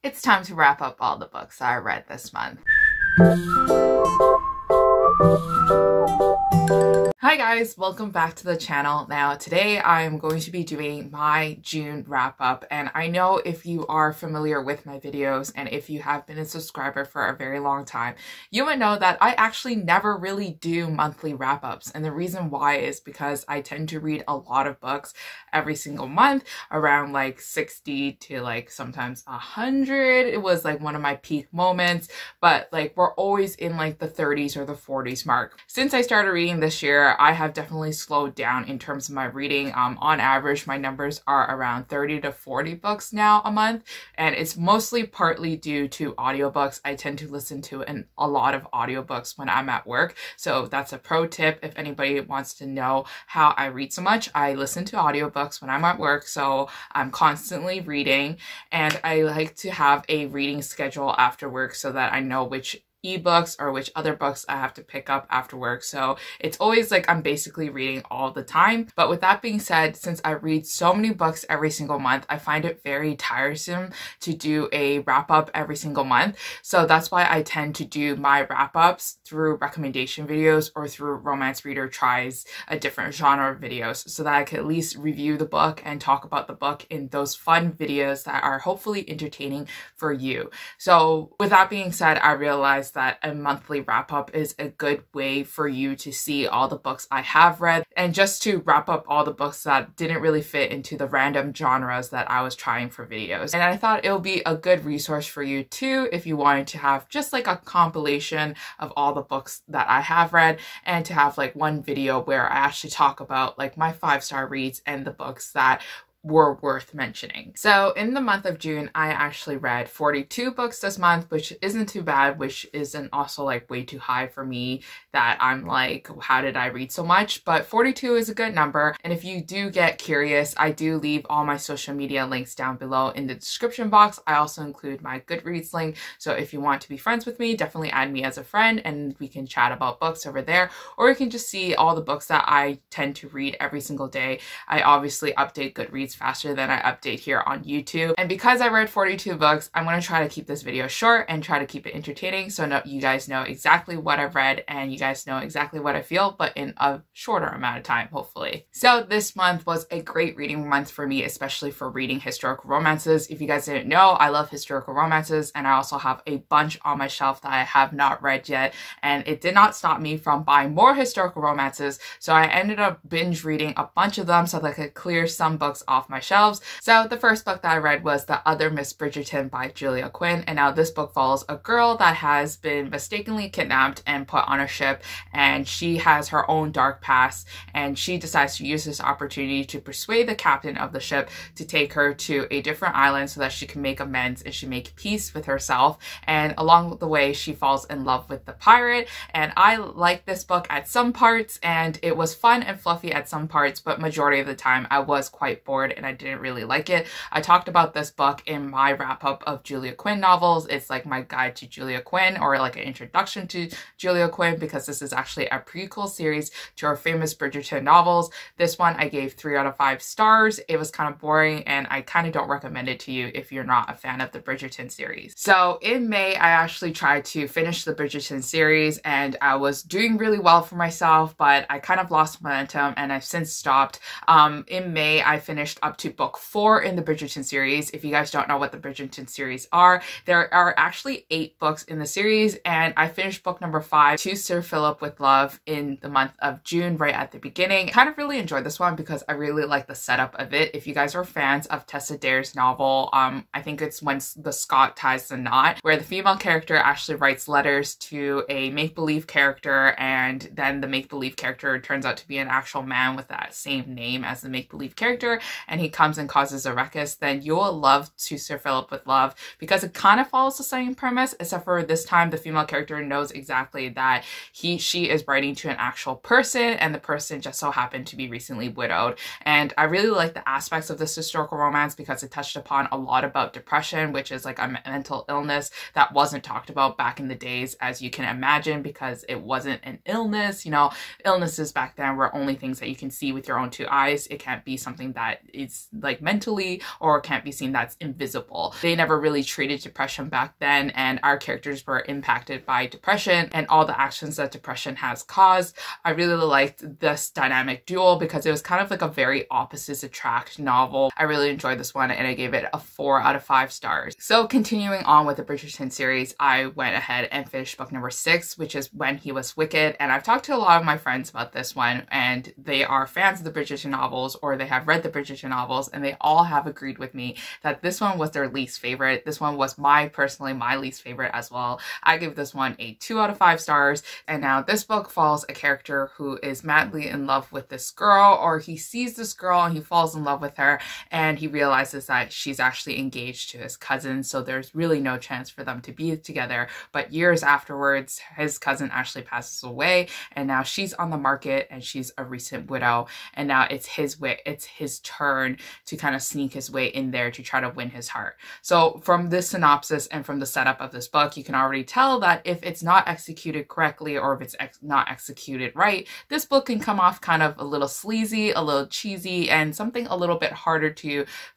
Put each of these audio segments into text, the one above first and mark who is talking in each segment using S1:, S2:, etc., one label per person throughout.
S1: it's time to wrap up all the books that I read this month. Hi guys, welcome back to the channel. Now today I'm going to be doing my June wrap up, and I know if you are familiar with my videos and if you have been a subscriber for a very long time, you would know that I actually never really do monthly wrap ups, and the reason why is because I tend to read a lot of books every single month, around like 60 to like sometimes 100. It was like one of my peak moments, but like we're always in like the 30s or the 40s mark. Since I started reading this year, I have definitely slowed down in terms of my reading. On average, my numbers are around 30 to 40 books now a month, and it's mostly partly due to audiobooks. I tend to listen to a lot of audiobooks when I'm at work, so that's a pro tip if anybody wants to know how I read so much. I listen to audiobooks when I'm at work, so I'm constantly reading, and I like to have a reading schedule after work so that I know which ebooks or which other books I have to pick up after work. So it's always like I'm basically reading all the time. But with that being said, since I read so many books every single month, I find it very tiresome to do a wrap up every single month. So that's why I tend to do my wrap ups through recommendation videos or through Romance Reader Tries a different genre videos, so that I can at least review the book and talk about the book in those fun videos that are hopefully entertaining for you. So with that being said, I realized that a monthly wrap up is a good way for you to see all the books I have read, and just to wrap up all the books that didn't really fit into the random genres that I was trying for videos. And I thought it would be a good resource for you too if you wanted to have just like a compilation of all the books that I have read, and to have like one video where I actually talk about like my 5-star reads and the books that were worth mentioning. So in the month of June, I actually read 42 books this month, which isn't too bad, which isn't also like way too high for me that I'm like, how did I read so much? But 42 is a good number. And if you do get curious, I do leave all my social media links down below in the description box. I also include my Goodreads link. So if you want to be friends with me, definitely add me as a friend and we can chat about books over there. Or you can just see all the books that I tend to read every single day. I obviously update Goodreads faster than I update here on YouTube. And because I read 42 books, I'm going to try to keep this video short and try to keep it entertaining, so you guys know exactly what I've read and you guys know exactly what I feel, but in a shorter amount of time, hopefully. So this month was a great reading month for me, especially for reading historical romances. If you guys didn't know, I love historical romances, and I also have a bunch on my shelf that I have not read yet, and it did not stop me from buying more historical romances, so I ended up binge reading a bunch of them so that I could clear some books off my shelves. So the first book that I read was The Other Bridget by Julia Quinn, and now this book follows a girl that has been mistakenly kidnapped and put on a ship, and she has her own dark past, and she decides to use this opportunity to persuade the captain of the ship to take her to a different island so that she can make amends and she make peace with herself. And along the way she falls in love with the pirate, and I liked this book at some parts, and it was fun and fluffy at some parts, but majority of the time I was quite bored and I didn't really like it. I talked about this book in my wrap-up of Julia Quinn novels. It's like my guide to Julia Quinn, or like an introduction to Julia Quinn, because this is actually a prequel series to her famous Bridgerton novels. This one I gave 3 out of 5 stars. It was kind of boring, and I kind of don't recommend it to you if you're not a fan of the Bridgerton series. So in May, I actually tried to finish the Bridgerton series, and I was doing really well for myself, but I kind of lost momentum and I've since stopped. In May, I finished up to book 4 in the Bridgerton series. If you guys don't know what the Bridgerton series are, there are actually 8 books in the series, and I finished book number 5, To Sir Philip with Love, in the month of June, right at the beginning. I kind of really enjoyed this one because I really like the setup of it. If you guys are fans of Tessa Dare's novel, I think it's When the Scot Ties the Knot, where the female character actually writes letters to a make-believe character, and then the make-believe character turns out to be an actual man with that same name as the make-believe character, and he comes and causes a ruckus. Then you'll love To Sir Philip with Love, because it kind of follows the same premise, except for this time the female character knows exactly that she is writing to an actual person, and the person just so happened to be recently widowed. And I really like the aspects of this historical romance because it touched upon a lot about depression, which is like a mental illness that wasn't talked about back in the days, as you can imagine, because it wasn't an illness. You know, illnesses back then were only things that you can see with your own 2 eyes. It can't be something that it's like mentally, or can't be seen that's invisible. They never really treated depression back then, and our characters were impacted by depression and all the actions that depression has caused. I really liked this dynamic duo because it was kind of like a very opposites attract novel. I really enjoyed this one and I gave it a 4 out of 5 stars. So continuing on with the Bridgerton series, I went ahead and finished book number 6, which is When He Was Wicked. And I've talked to a lot of my friends about this one, and they are fans of the Bridgerton novels, or they have read the Bridgerton novels, and they all have agreed with me that this one was their least favorite. This one was personally my least favorite as well. I give this one a 2 out of 5 stars. And now this book follows a character who is madly in love with this girl, or he sees this girl and he falls in love with her, and he realizes that she's actually engaged to his cousin, so there's really no chance for them to be together. But years afterwards, his cousin actually passes away, and now she's on the market and she's a recent widow, and now it's his turn to kind of sneak his way in there to try to win his heart. So from this synopsis and from the setup of this book, you can already tell that if it's not executed correctly, or if it's not executed right, this book can come off kind of a little sleazy, a little cheesy, and something a little bit harder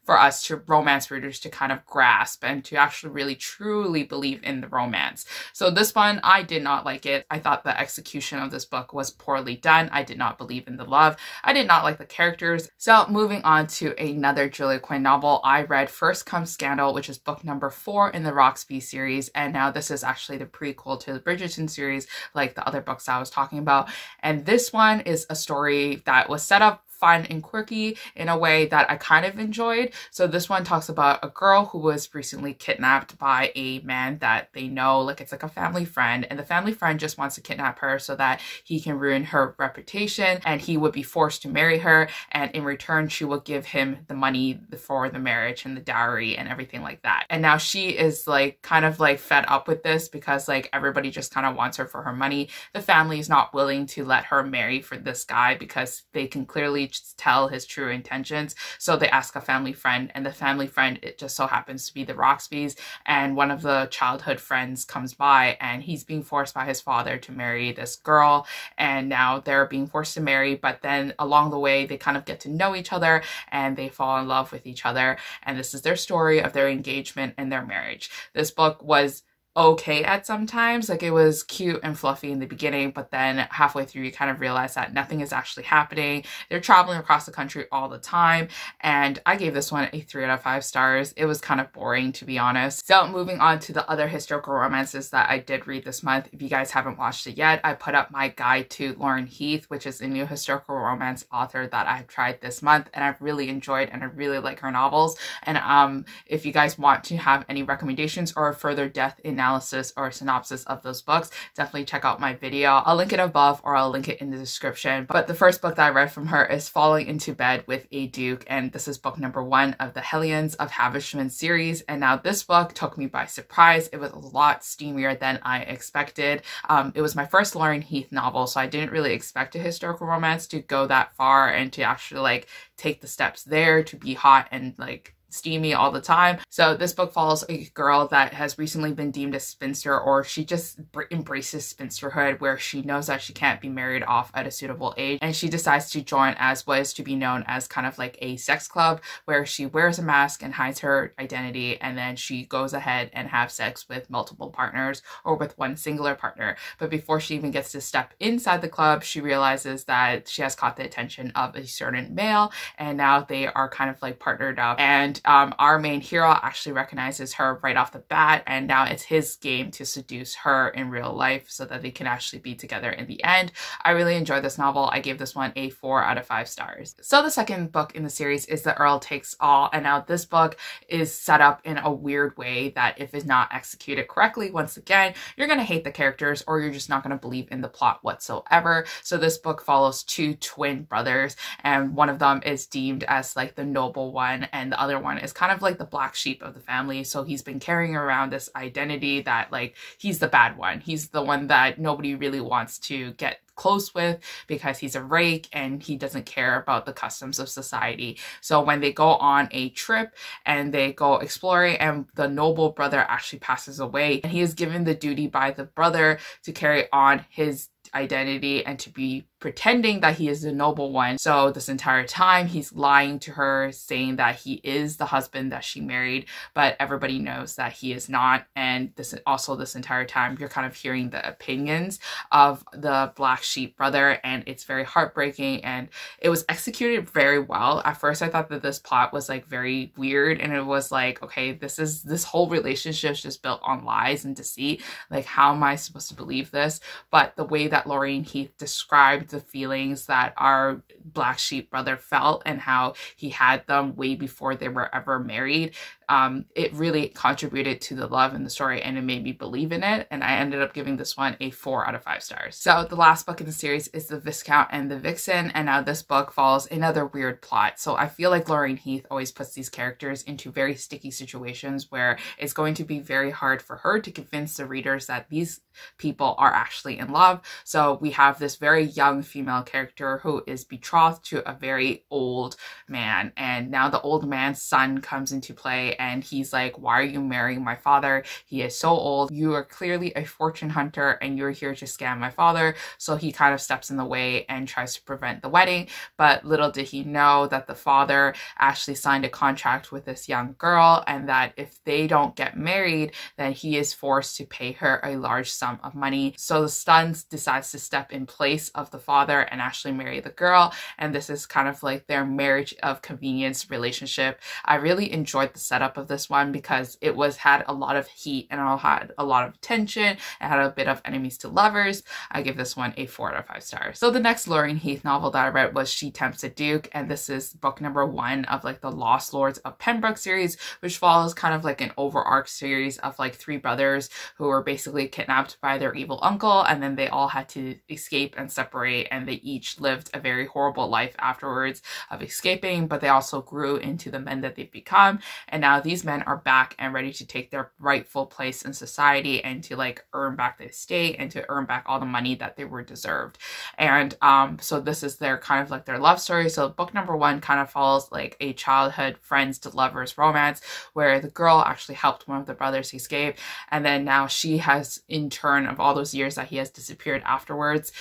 S1: for us to romance readers to kind of grasp and to actually really truly believe in the romance. So this one, I did not like it. I thought the execution of this book was poorly done. I did not believe in the love. I did not like the characters. So moving on to another Julia Quinn novel, I read First Comes Scandal, which is book number 4 in the Roxby series. And now this is actually the prequel to the Bridgerton series, like the other books I was talking about. And this one is a story that was set up fun and quirky in a way that I kind of enjoyed. So this one talks about a girl who was recently kidnapped by a man that they know, like it's like a family friend, and the family friend just wants to kidnap her so that he can ruin her reputation, and he would be forced to marry her, and in return she will give him the money for the marriage and the dowry and everything like that. And now she is like kind of like fed up with this because like everybody just kind of wants her for her money. The family is not willing to let her marry for this guy because they can clearly tell his true intentions. So they ask a family friend, and the family friend, it just so happens to be the Roxbys, and one of the childhood friends comes by, and he's being forced by his father to marry this girl, and now they're being forced to marry, but then along the way they kind of get to know each other and they fall in love with each other, and this is their story of their engagement and their marriage. This book was okay at sometimes, like it was cute and fluffy in the beginning, but then halfway through you kind of realize that nothing is actually happening. They're traveling across the country all the time, and I gave this one a 3 out of 5 stars. It was kind of boring, to be honest. So moving on to the other historical romances that I did read this month. If you guys haven't watched it yet, I put up my guide to Lauren Heath, which is a new historical romance author that I've tried this month, and I've really enjoyed, and I really like her novels. And if you guys want to have any recommendations or further depth analysis or synopsis of those books, definitely check out my video. I'll link it above, or I'll link it in the description. But the first book that I read from her is Falling into Bed with a Duke, and this is book number 1 of the Hellions of Havisham series. And now this book took me by surprise. It was a lot steamier than I expected. It was my first Lauren Heath novel, so I didn't really expect a historical romance to go that far and to actually like take the steps there to be hot and like steamy all the time. So this book follows a girl that has recently been deemed a spinster, or she just embraces spinsterhood, where she knows that she can't be married off at a suitable age, and she decides to join as what is to be known as kind of like a sex club, where she wears a mask and hides her identity, and then she goes ahead and have sex with multiple partners or with one singular partner. But before she even gets to step inside the club, she realizes that she has caught the attention of a certain male, and now they are kind of like partnered up. And our main hero actually recognizes her right off the bat, and now it's his game to seduce her in real life so that they can actually be together in the end. I really enjoyed this novel. I gave this one a 4 out of 5 stars. So the second book in the series is The Earl Takes All, and now this book is set up in a weird way that if it's not executed correctly, once again, you're going to hate the characters, or you're just not going to believe in the plot whatsoever. So this book follows 2 twin brothers, and one of them is deemed as like the noble one, and the other one is kind of like the black sheep of the family. So he's been carrying around this identity that like he's the bad one. He's the one that nobody really wants to get close with because he's a rake and he doesn't care about the customs of society. So when they go on a trip and they go exploring, and the noble brother actually passes away, and he is given the duty by the brother to carry on his identity and to be pretending that he is the noble one. So this entire time he's lying to her, saying that he is the husband that she married, but everybody knows that he is not. And this entire time you're kind of hearing the opinions of the black sheep brother, and it's very heartbreaking, and it was executed very well. At first I thought that this plot was like very weird, and it was like, okay, this whole relationship is just built on lies and deceit. Like, how am I supposed to believe this? But the way that Lorraine Heath described the feelings that our black sheep brother felt and how he had them way before they were ever married, it really contributed to the love in the story, and it made me believe in it. And I ended up giving this one a 4 out of 5 stars. So the last book in the series is The Viscount and the Vixen, and now this book follows another weird plot. So I feel like Lorraine Heath always puts these characters into very sticky situations where it's going to be very hard for her to convince the readers that these people are actually in love. So we have this very young female character who is betrothed to a very old man, and now the old man's son comes into play, and he's like, why are you marrying my father? He is so old. You are clearly a fortune hunter and you're here to scam my father. So he kind of steps in the way and tries to prevent the wedding. But little did he know that the father actually signed a contract with this young girl, and that if they don't get married, then he is forced to pay her a large sum of money. So the son decides to step in place of the father and actually marry the girl. And this is kind of like their marriage of convenience relationship. I really enjoyed the setup of this one because it had a lot of heat and it had a lot of tension. It had a bit of enemies to lovers. I give this one a 4 out of 5 stars. So the next Lorraine Heath novel that I read was She Tempts a Duke, and this is book number 1 of like the Lost Lords of Pembroke series, which follows kind of like an overarch series of like 3 brothers who were basically kidnapped by their evil uncle, and then they all had to escape and separate, and they each lived a very horrible life afterwards of escaping, but they also grew into the men that they've become. And now these men are back and ready to take their rightful place in society and to like earn back the estate and to earn back all the money that they were deserved. And so this is their kind of like their love story. So book number 1 kind of follows like a childhood friends to lovers romance where the girl actually helped one of the brothers escape, and then now she has, in turn of all those years that he has disappeared afterwards,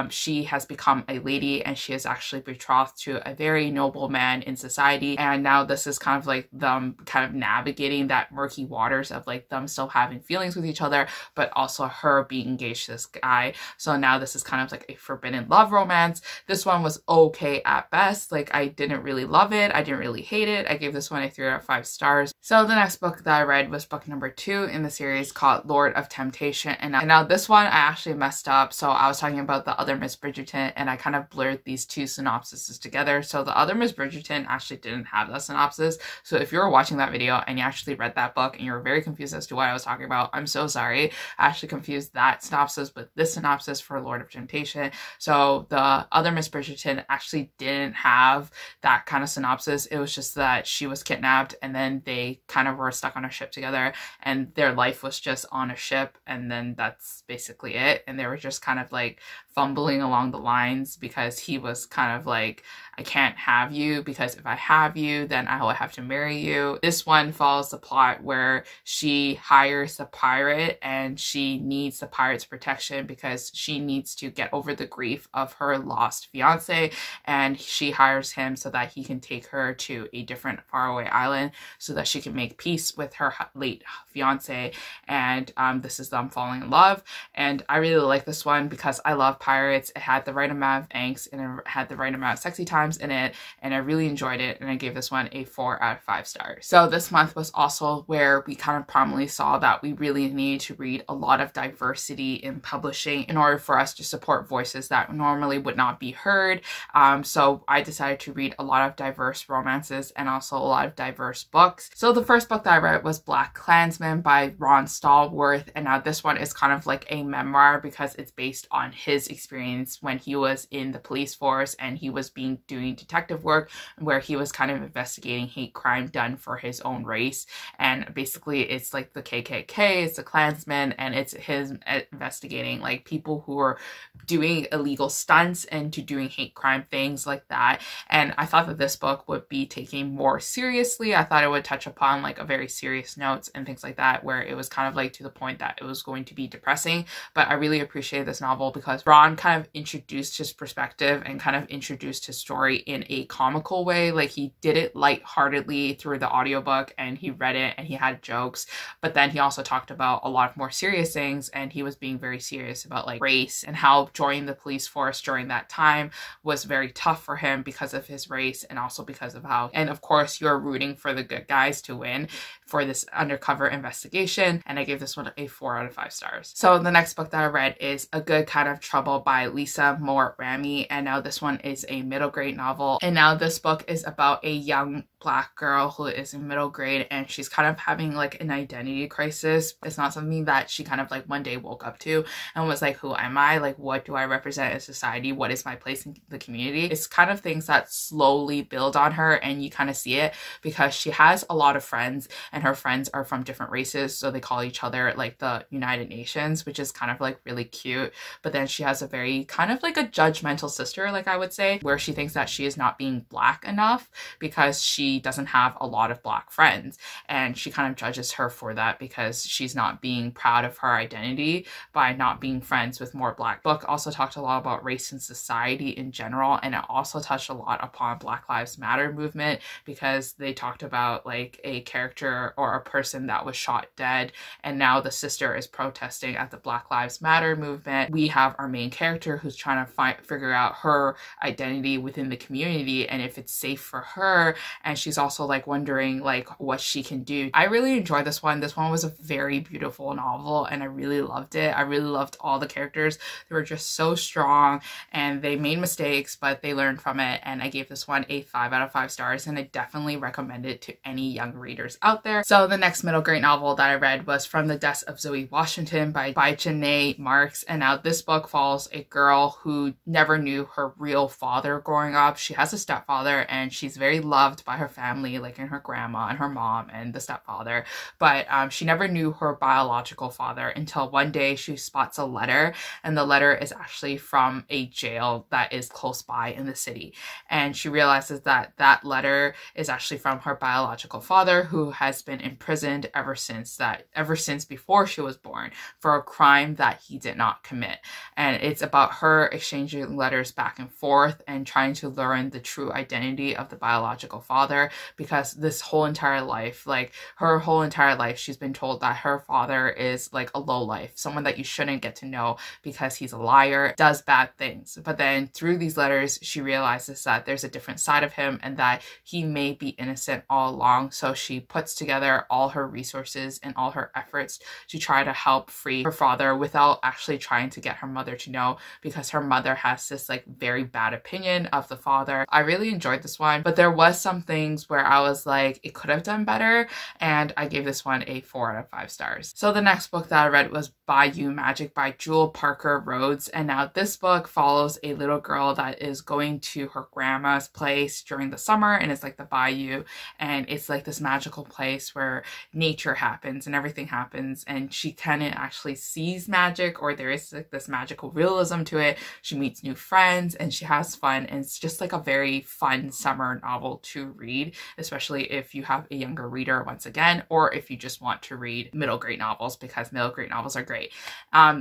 S1: she has become a lady, and she is actually betrothed to a very noble man in society. And now this is kind of like them kind of navigating that murky waters of like them still having feelings with each other, but also her being engaged to this guy. So now this is kind of like a forbidden love romance. This one was okay at best. Like, I didn't really love it. I didn't really hate it. I gave this one a 3 out of 5 stars. So the next book that I read was book number 2 in the series called Lord of Temptation. And now this one I actually messed up. So I was talking about The Other Miss Bridgerton, and I kind of blurred these 2 synopsises together. So The Other Miss Bridgerton actually didn't have that synopsis. So if you were watching that video and you actually read that book and you were very confused as to what I was talking about, I'm so sorry. I actually confused that synopsis with this synopsis for Lord of Temptation. So The Other Miss Bridgerton actually didn't have that kind of synopsis. It was just that she was kidnapped, and then they kind of were stuck on a ship together, and their life was just on a ship, and then that's basically it. And they were just kind of like fumbling along the lines because he was kind of like, I can't have you because if I have you, then I will have to marry you. This one follows the plot where she hires the pirate, and she needs the pirate's protection because she needs to get over the grief of her lost fiance, and she hires him so that he can take her to a different faraway island so that she can make peace with her late fiance. And this is them falling in love, and I really like this one because I love pirates. It had the right amount of angst and it had the right amount of sexy times in it, and I really enjoyed it, and I gave this one a 4 out of 5 stars. So this month was also where we kind of prominently saw that we really need to read a lot of diversity in publishing in order for us to support voices that normally would not be heard. So I decided to read a lot of diverse romances and also a lot of diverse books. So the first book that I read was Black Klansmen by Ron Stallworth, and now this one is kind of like a memoir because it's based on his experience when he was in the police force and he was being duped doing detective work where he was kind of investigating hate crime done for his own race. And basically it's like the KKK, it's the Klansmen, and it's his investigating like people who are doing illegal stunts and to doing hate crime things like that. And I thought that this book would be taken more seriously. I thought it would touch upon like a very serious notes and things like that, where it was kind of like to the point that it was going to be depressing. But I really appreciate this novel because Ron kind of introduced his perspective and kind of introduced his story in a comical way. Like he did it lightheartedly through the audiobook and he read it and he had jokes, but then he also talked about a lot of more serious things, and he was being very serious about like race and how joining the police force during that time was very tough for him because of his race and also because of how, and of course you're rooting for the good guys to win for this undercover investigation. And I gave this one a 4 out of 5 stars. So the next book that I read is A Good Kind of Trouble by Lisa Moore Ramy, and now this one is a middle grade novel. And now this book is about a young Black girl who is in middle grade and she's kind of having like an identity crisis. It's not something that she kind of like one day woke up to and was like, who am I? Like, what do I represent in society? What is my place in the community? It's kind of things that slowly build on her, and you kind of see it because she has a lot of friends and her friends are from different races. So they call each other like the United Nations, which is kind of like really cute. But then she has a very kind of like a judgmental sister, like I would say, where she thinks that she is not being Black enough because she doesn't have a lot of Black friends, and she kind of judges her for that because she's not being proud of her identity by not being friends with more Black. Book also talked a lot about race and society in general, and it also touched a lot upon Black Lives Matter movement because they talked about like a character or a person that was shot dead, and now the sister is protesting at the Black Lives Matter movement. We have our main character who's trying to figure out her identity within the community and if it's safe for her, and she's also like wondering like what she can do. I really enjoyed this one. This one was a very beautiful novel and I really loved it. I really loved all the characters. They were just so strong and they made mistakes, but they learned from it, and I gave this one a 5 out of 5 stars, and I definitely recommend it to any young readers out there. So the next middle grade novel that I read was From the Death of Zoe Washington by Janae Marks, and now this book follows a girl who never knew her real father growing up. She has a stepfather and she's very loved by her family, like in her grandma and her mom and the stepfather, but she never knew her biological father until one day she spots a letter, and the letter is actually from a jail that is close by in the city, and she realizes that that letter is actually from her biological father, who has been imprisoned ever since before she was born for a crime that he did not commit. And it's about her exchanging letters back and forth and trying to learn the true identity of the biological father, because this whole entire life, like her whole entire life, she's been told that her father is like a lowlife, someone that you shouldn't get to know because he's a liar, does bad things. But then through these letters, she realizes that there's a different side of him and that he may be innocent all along. So she puts together all her resources and all her efforts to try to help free her father without actually trying to get her mother to know, because her mother has this like very bad opinion of the father. I really enjoyed this one, but there was some things where I was like, it could have done better, and I gave this one a 4 out of 5 stars. So the next book that I read was Bayou Magic by Jewel Parker Rhodes, and now this book follows a little girl that is going to her grandma's place during the summer, and it's like the bayou, and it's like this magical place where nature happens and everything happens, and she kind of actually sees magic, or there is like this magical realism to it. She meets new friends and she has fun, and it's just like a very fun summer novel to read, especially if you have a younger reader once again, or if you just want to read middle grade novels, because middle grade novels are great.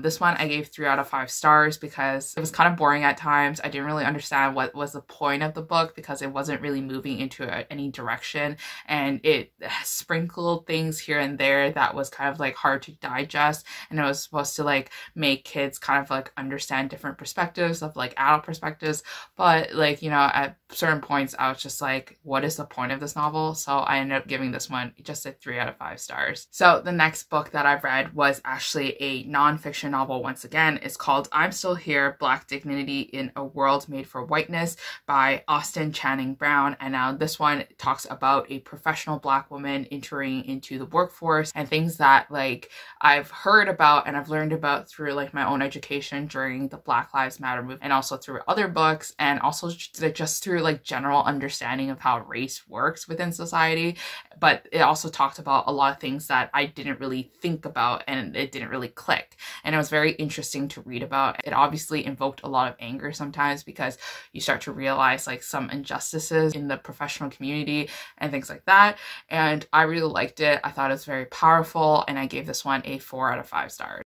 S1: This one I gave 3 out of 5 stars because it was kind of boring at times. I didn't really understand what was the point of the book because it wasn't really moving into any direction, and it sprinkled things here and there that was kind of like hard to digest, and it was supposed to like make kids kind of like understand different perspectives of like adult perspectives, but like, you know, at certain points I was just like, what is the point of this novel, so I ended up giving this one just a 3 out of 5 stars. So the next book that I've read was actually a non-fiction novel once again. It's called I'm Still Here, Black Dignity in a World Made for Whiteness by Austen Channing Brown. And now this one talks about a professional Black woman entering into the workforce and things that like I've heard about and I've learned about through like my own education during the Black Lives Matter movement, and also through other books, and also just through like general understanding of how race works within society. But it also talked about a lot of things that I didn't really think about and it didn't really click. And it was very interesting to read about. It obviously invoked a lot of anger sometimes because you start to realize like some injustices in the professional community and things like that. And I really liked it. I thought it was very powerful, and I gave this one a 4 out of 5 stars.